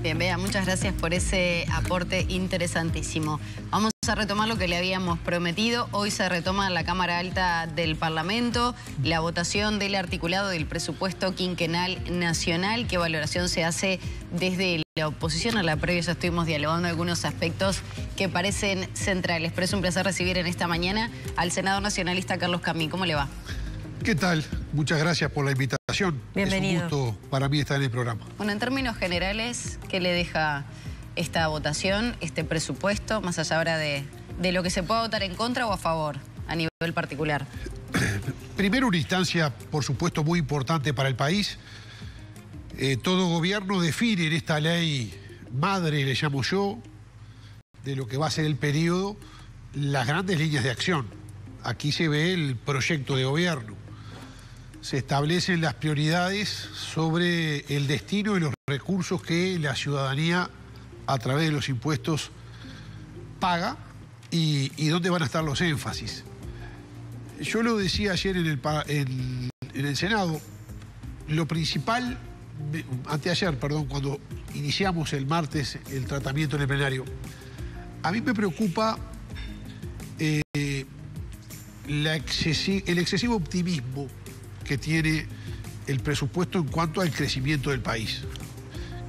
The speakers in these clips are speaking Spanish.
Bien, Bea, muchas gracias por ese aporte interesantísimo. Vamos a retomar lo que le habíamos prometido. Hoy se retoma en la Cámara Alta del Parlamento la votación del articulado del presupuesto quinquenal nacional. ¿Qué valoración se hace desde la oposición? A la previa ya estuvimos dialogando algunos aspectos que parecen centrales. Pero es un placer recibir en esta mañana al senador nacionalista Carlos Camín. ¿Cómo le va? ¿Qué tal? Muchas gracias por la invitación. Bienvenido. Es un gusto para mí estar en el programa. Bueno, en términos generales, ¿qué le deja esta votación, este presupuesto, más allá ahora de lo que se pueda votar en contra o a favor, a nivel particular? Primero, una instancia, por supuesto, muy importante para el país. Todo gobierno define en esta ley madre, le llamo yo, de lo que va a ser el periodo, las grandes líneas de acción. Aquí se ve el proyecto de gobierno. Se establecen las prioridades sobre el destino y los recursos que la ciudadanía, a través de los impuestos, paga y dónde van a estar los énfasis. Yo lo decía ayer en el Senado, lo principal, anteayer, perdón, cuando iniciamos el martes el tratamiento en el plenario, a mí me preocupa el excesivo optimismo que tiene el presupuesto en cuanto al crecimiento del país,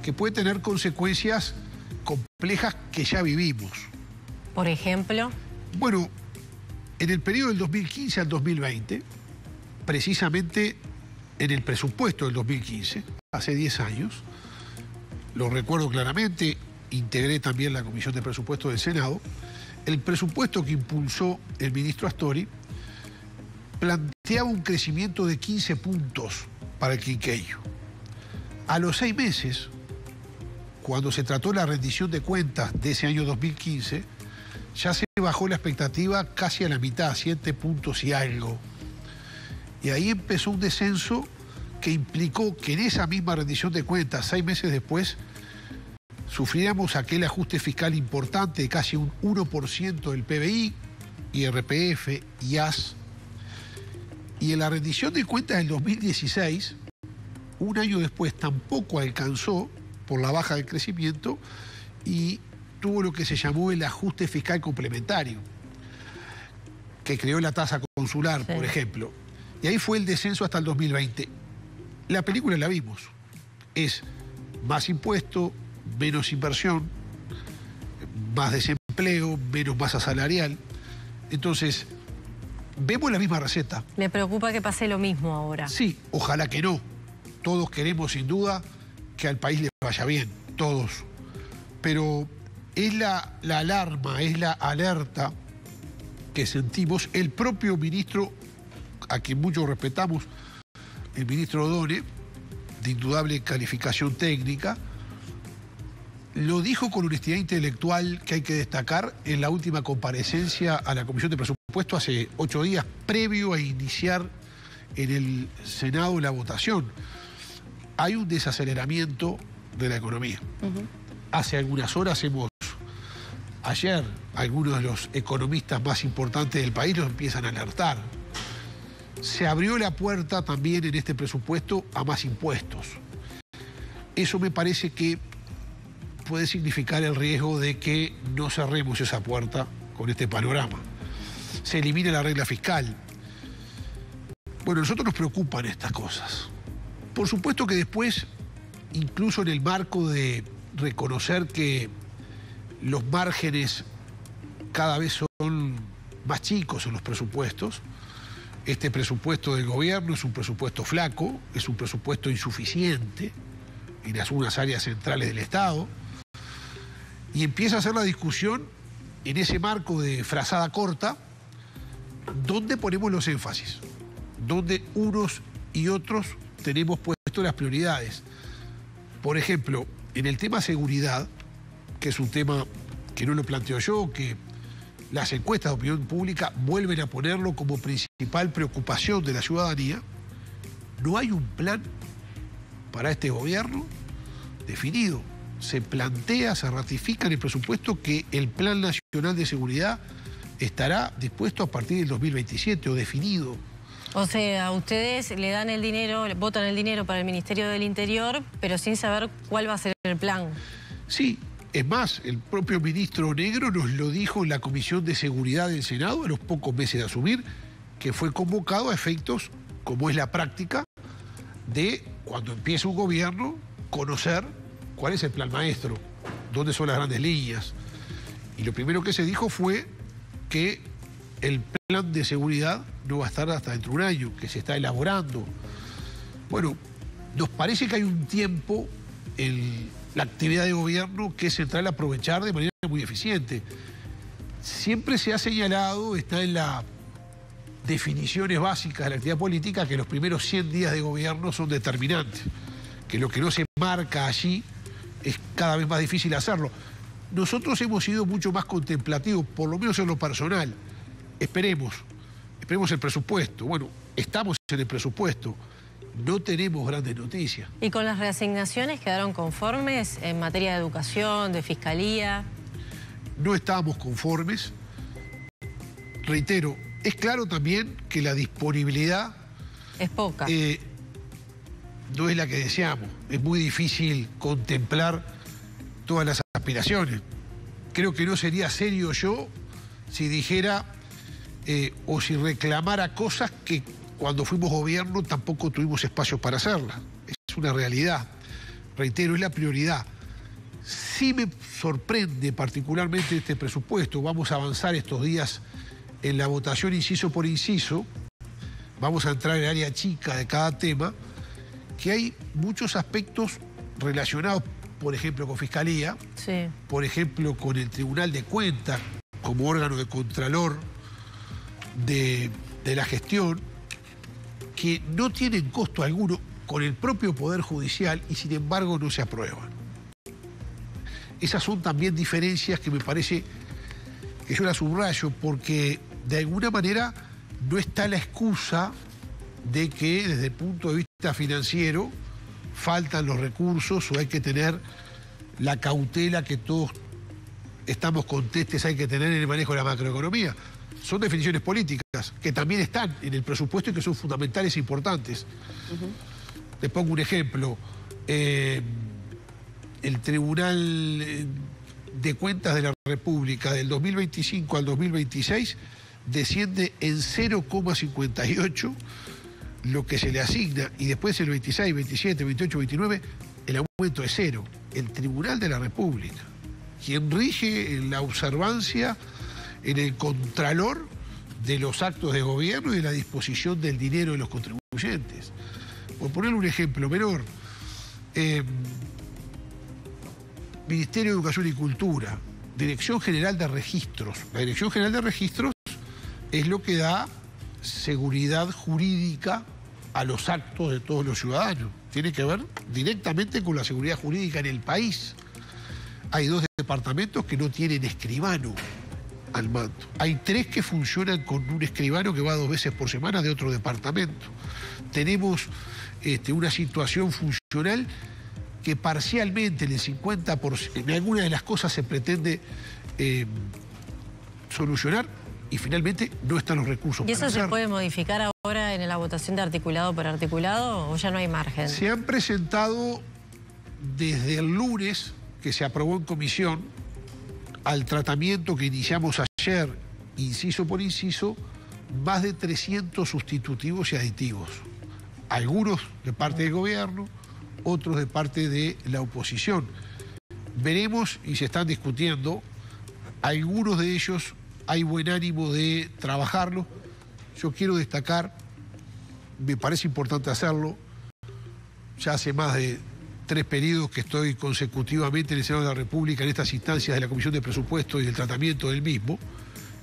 que puede tener consecuencias complejas que ya vivimos. ¿Por ejemplo? Bueno, en el periodo del 2015 al 2020, precisamente en el presupuesto del 2015, hace 10 años, lo recuerdo claramente, integré también la Comisión de Presupuestos del Senado, el presupuesto que impulsó el ministro Astori planteaba un crecimiento de 15 puntos para el quinquenio. A los 6 meses, cuando se trató la rendición de cuentas de ese año 2015, ya se bajó la expectativa casi a la mitad, 7 puntos y algo. Y ahí empezó un descenso que implicó que en esa misma rendición de cuentas, 6 meses después, sufriéramos aquel ajuste fiscal importante de casi un 1% del PBI, IRPF, IAS. Y en la rendición de cuentas del 2016, un año después, tampoco alcanzó por la baja del crecimiento y tuvo lo que se llamó el ajuste fiscal complementario, que creó la tasa consular, por ejemplo. Y ahí fue el descenso hasta el 2020. La película la vimos. Es más impuesto, menos inversión, más desempleo, menos masa salarial. Entonces, vemos la misma receta. Me preocupa que pase lo mismo ahora. Sí, ojalá que no. Todos queremos, sin duda, que al país le vaya bien, todos. Pero es la alarma, es la alerta que sentimos. El propio ministro, a quien mucho respetamos, el ministro Odone, de indudable calificación técnica, lo dijo con honestidad intelectual, que hay que destacar, en la última comparecencia a la Comisión de Presupuesto hace 8 días, previo a iniciar en el Senado la votación. Hay un desaceleramiento de la economía. Hace algunas horas ayer, algunos de los economistas más importantes del país los empiezan a alertar. Se abrió la puerta también en este presupuesto a más impuestos. Eso me parece que puede significar el riesgo de que no cerremos esa puerta con este panorama. Se elimina la regla fiscal. Bueno, a nosotros nos preocupan estas cosas. Por supuesto que después, incluso en el marco de reconocer que los márgenes cada vez son más chicos en los presupuestos, este presupuesto del gobierno es un presupuesto flaco, es un presupuesto insuficiente en algunas áreas centrales del Estado, y empieza a hacer la discusión en ese marco de frazada corta, ¿dónde ponemos los énfasis? ¿Dónde unos y otros tenemos puesto las prioridades? Por ejemplo, en el tema seguridad, que es un tema que no lo planteo yo, que las encuestas de opinión pública vuelven a ponerlo como principal preocupación de la ciudadanía, no hay un plan para este gobierno definido. Se plantea, se ratifica en el presupuesto que el Plan Nacional de Seguridad estará dispuesto a partir del 2027 o definido. O sea, ustedes le dan el dinero, votan el dinero para el Ministerio del Interior, pero sin saber cuál va a ser el plan. Sí, es más, el propio ministro Negro nos lo dijo en la Comisión de Seguridad del Senado a los pocos meses de asumir, que fue convocado a efectos, como es la práctica, de cuando empieza un gobierno, conocer cuál es el plan maestro, dónde son las grandes líneas. Y lo primero que se dijo fue que el plan de seguridad no va a estar hasta dentro de un año, que se está elaborando. Bueno, nos parece que hay un tiempo en la actividad de gobierno que es central aprovechar de manera muy eficiente. Siempre se ha señalado, está en las definiciones básicas de la actividad política, que los primeros 100 días de gobierno son determinantes, que lo que no se marca allí es cada vez más difícil hacerlo. Nosotros hemos sido mucho más contemplativos, por lo menos en lo personal. Esperemos el presupuesto. Bueno, estamos en el presupuesto. No tenemos grandes noticias. ¿Y con las reasignaciones quedaron conformes en materia de educación, de fiscalía? No estábamos conformes. Reitero, es claro también que la disponibilidad es poca. No es la que deseamos. Es muy difícil contemplar todas las aspiraciones. Creo que no sería serio yo si dijera o si reclamara cosas que cuando fuimos gobierno tampoco tuvimos espacio para hacerlas. Es una realidad. Reitero, es la prioridad. Sí me sorprende particularmente este presupuesto. Vamos a avanzar estos días en la votación inciso por inciso. Vamos a entrar en el área chica de cada tema, que hay muchos aspectos relacionados, por ejemplo, con Fiscalía, sí, por ejemplo, con el Tribunal de Cuentas, como órgano de contralor de la gestión, que no tienen costo alguno con el propio Poder Judicial y sin embargo no se aprueban. Esas son también diferencias que me parece que yo las subrayo porque de alguna manera no está la excusa de que desde el punto de vista financiero faltan los recursos o hay que tener la cautela que todos estamos contestes hay que tener en el manejo de la macroeconomía. Son definiciones políticas que también están en el presupuesto y que son fundamentales e importantes. Te pongo un ejemplo. El Tribunal de Cuentas de la República del 2025 al 2026 desciende en 0,58 lo que se le asigna y después el 26, 27, 28, 29 el aumento es cero. El Tribunal de la República, quien rige en la observancia, en el contralor de los actos de gobierno y de la disposición del dinero de los contribuyentes. Por ponerle un ejemplo menor, Ministerio de Educación y Cultura, Dirección General de Registros. La Dirección General de Registros es lo que da seguridad jurídica a los actos de todos los ciudadanos. Tiene que ver directamente con la seguridad jurídica en el país. Hay 2 departamentos que no tienen escribano al mando. Hay 3 que funcionan con un escribano que va 2 veces por semana de otro departamento. Tenemos una situación funcional que parcialmente en el 50%, en alguna de las cosas se pretende solucionar y finalmente no están los recursos. ¿Y eso se puede modificar ahora en la votación de articulado por articulado o ya no hay margen? Se han presentado desde el lunes que se aprobó en comisión al tratamiento que iniciamos ayer, inciso por inciso, más de 300 sustitutivos y aditivos. Algunos de parte del gobierno, otros de parte de la oposición. Veremos y se están discutiendo. Algunos de ellos hay buen ánimo de trabajarlo. Yo quiero destacar, me parece importante hacerlo, ya hace más de 3 periodos que estoy consecutivamente en el Senado de la República en estas instancias de la Comisión de Presupuesto y del tratamiento del mismo,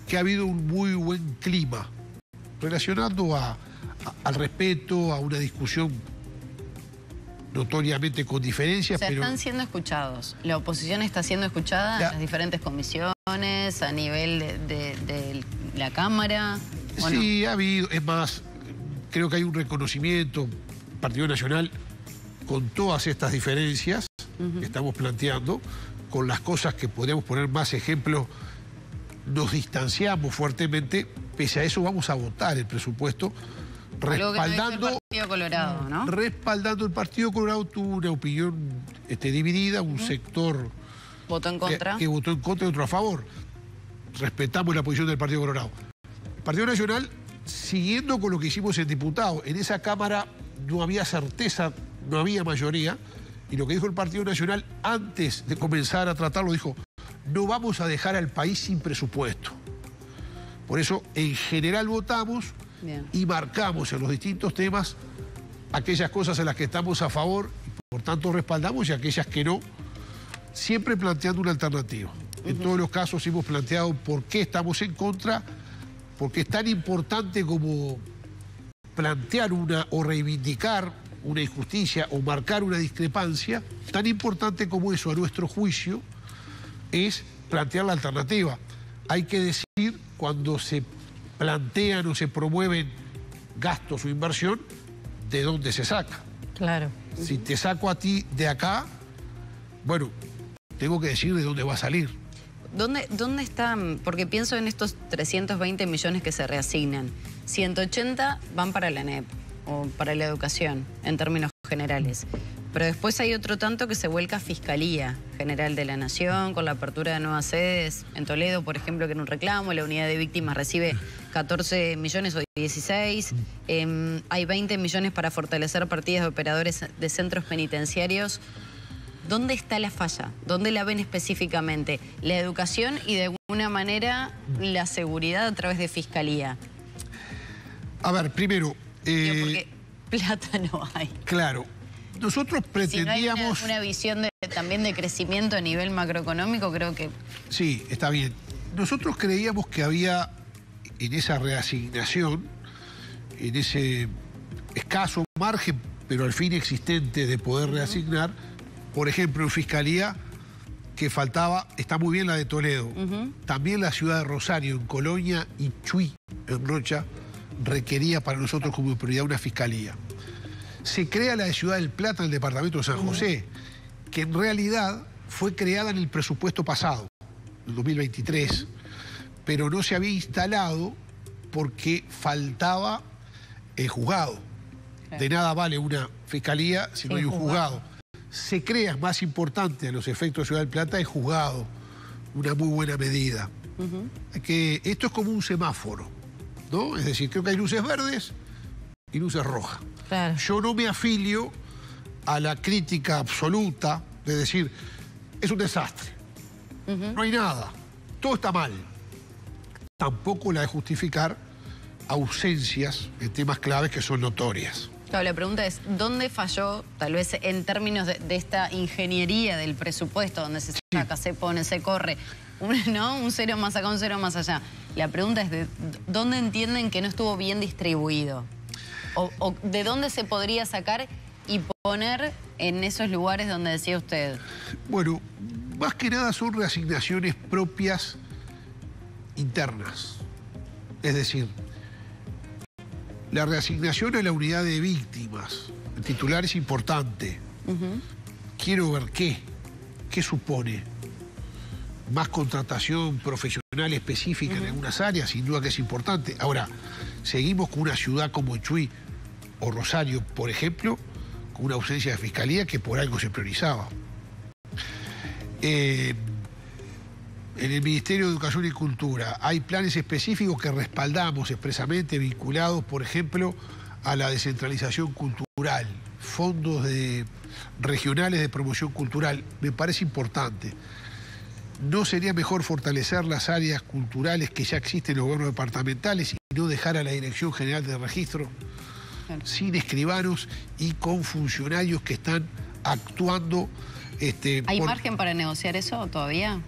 que ha habido un muy buen clima relacionado al respeto, a una discusión notoriamente con diferencias. O sea, pero están siendo escuchados. La oposición está siendo escuchada en las diferentes comisiones, a nivel de la Cámara. Sí, no ha habido. Es más, creo que hay un reconocimiento, Partido Nacional, con todas estas diferencias que estamos planteando, con las cosas que podríamos poner más ejemplos, nos distanciamos fuertemente. Pese a eso vamos a votar el presupuesto respaldando el Partido Colorado, ¿no? Respaldando el Partido Colorado tuvo una opinión dividida, un sector ¿Votó en contra? Que votó en contra y otro a favor. Respetamos la posición del Partido Colorado. El Partido Nacional, siguiendo con lo que hicimos en diputados, en esa Cámara no había certeza, no había mayoría, y lo que dijo el Partido Nacional antes de comenzar a tratarlo, dijo, no vamos a dejar al país sin presupuesto. Por eso, en general votamos y marcamos en los distintos temas aquellas cosas en las que estamos a favor, y por tanto respaldamos, y aquellas que no, siempre planteando una alternativa. En todos los casos hemos planteado por qué estamos en contra, porque es tan importante como plantear una o reivindicar una injusticia o marcar una discrepancia, tan importante como eso, a nuestro juicio, es plantear la alternativa. Hay que decir, cuando se plantean o se promueven gastos o inversión, de dónde se saca. Claro. Si te saco a ti de acá, bueno, tengo que decir de dónde va a salir. ¿Dónde están? Porque pienso en estos 320 millones que se reasignan. 180 van para la ANEP o para la educación, en términos generales. Pero después hay otro tanto que se vuelca a Fiscalía General de la Nación, con la apertura de nuevas sedes en Toledo, por ejemplo, que en un reclamo, la unidad de víctimas recibe 14 millones o 16. Hay 20 millones para fortalecer partidas de operadores de centros penitenciarios. ¿Dónde está la falla? ¿Dónde la ven específicamente? La educación y de alguna manera la seguridad a través de Fiscalía. A ver, primero... porque plata no hay. Claro. Nosotros pretendíamos... Si no hay una visión también de crecimiento a nivel macroeconómico, creo que... Sí, está bien. Nosotros creíamos que había en esa reasignación, en ese escaso margen, pero al fin existente de poder reasignar, por ejemplo, en Fiscalía, que faltaba, está muy bien la de Toledo, también la ciudad de Rosario, en Colonia y Chuy, en Rocha, requería para nosotros como prioridad una Fiscalía. Se crea la de Ciudad del Plata en el departamento de San José, que en realidad fue creada en el presupuesto pasado, en 2023, pero no se había instalado porque faltaba el juzgado. De nada vale una Fiscalía si no hay un juzgado. Se crea, es más importante a los efectos de Ciudad del Plata, el juzgado, una muy buena medida. Que esto es como un semáforo, ¿no? Es decir, creo que hay luces verdes y luces rojas. Claro. Yo no me afilio a la crítica absoluta de decir, es un desastre, no hay nada, todo está mal. Tampoco la de justificar ausencias en temas claves que son notorias. Claro, la pregunta es, ¿dónde falló, tal vez en términos de esta ingeniería del presupuesto, donde se saca, se pone, se corre, un cero más acá, un cero más allá? La pregunta es, ¿dónde entienden que no estuvo bien distribuido? ¿O de dónde se podría sacar y poner en esos lugares donde decía usted? Bueno, más que nada son reasignaciones propias internas. Es decir, la reasignación a la unidad de víctimas, el titular es importante. Quiero ver qué supone. Más contratación profesional específica en algunas áreas, sin duda que es importante. Ahora, seguimos con una ciudad como Chuy o Rosario, por ejemplo, con una ausencia de Fiscalía que por algo se priorizaba. En el Ministerio de Educación y Cultura hay planes específicos que respaldamos expresamente, vinculados, por ejemplo, a la descentralización cultural, fondos regionales de promoción cultural. Me parece importante. ¿No sería mejor fortalecer las áreas culturales que ya existen en los gobiernos departamentales y no dejar a la Dirección General de Registro sin escribanos y con funcionarios que están actuando? ¿Hay margen para negociar eso todavía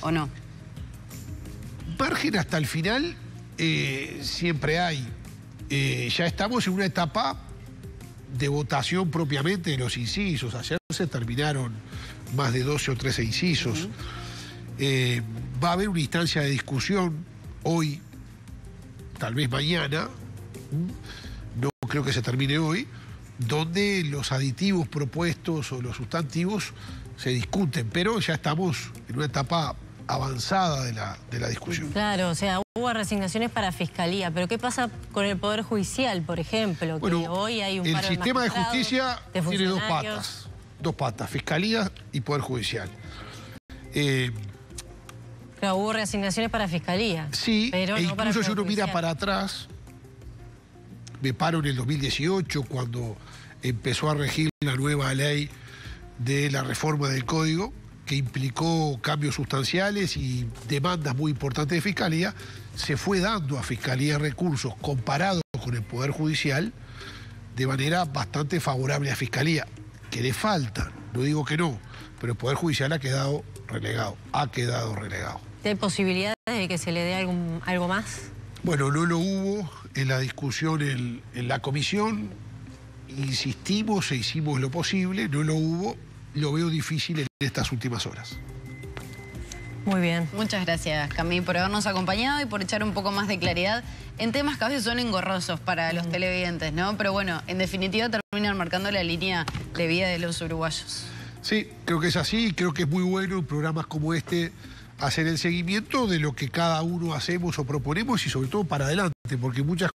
o no? Margen hasta el final siempre hay. Ya estamos en una etapa de votación propiamente de los incisos. Ayer se terminaron más de 12 o 13 incisos. Va a haber una instancia de discusión hoy, tal vez mañana, no creo que se termine hoy, donde los aditivos propuestos o los sustantivos se discuten, pero ya estamos en una etapa avanzada de la discusión. Claro, o sea, hubo reasignaciones para Fiscalía, pero ¿qué pasa con el Poder Judicial, por ejemplo? Bueno, que hoy hay un el sistema de justicia tiene dos patas, Fiscalía y Poder Judicial. Claro, hubo reasignaciones para Fiscalía. Sí, pero no para el incluso si uno Poder mira Judicial. para atrás, me paro en el 2018, cuando empezó a regir la nueva ley de la reforma del Código, que implicó cambios sustanciales y demandas muy importantes de Fiscalía, se fue dando a Fiscalía recursos comparados con el Poder Judicial de manera bastante favorable a Fiscalía, que le faltan, no digo que no, pero el Poder Judicial ha quedado relegado. ¿Hay posibilidades de que se le dé algo más? Bueno, no lo hubo en la discusión en la comisión, insistimos e hicimos lo posible, no lo hubo, lo veo difícil en estas últimas horas. Muy bien. Muchas gracias, Camí, por habernos acompañado y por echar un poco más de claridad en temas que a veces son engorrosos para los televidentes, ¿no? Pero bueno, en definitiva terminan marcando la línea de vida de los uruguayos. Sí, creo que es así, creo que es muy bueno en programas como este hacer el seguimiento de lo que cada uno hacemos o proponemos y sobre todo para adelante, porque muchas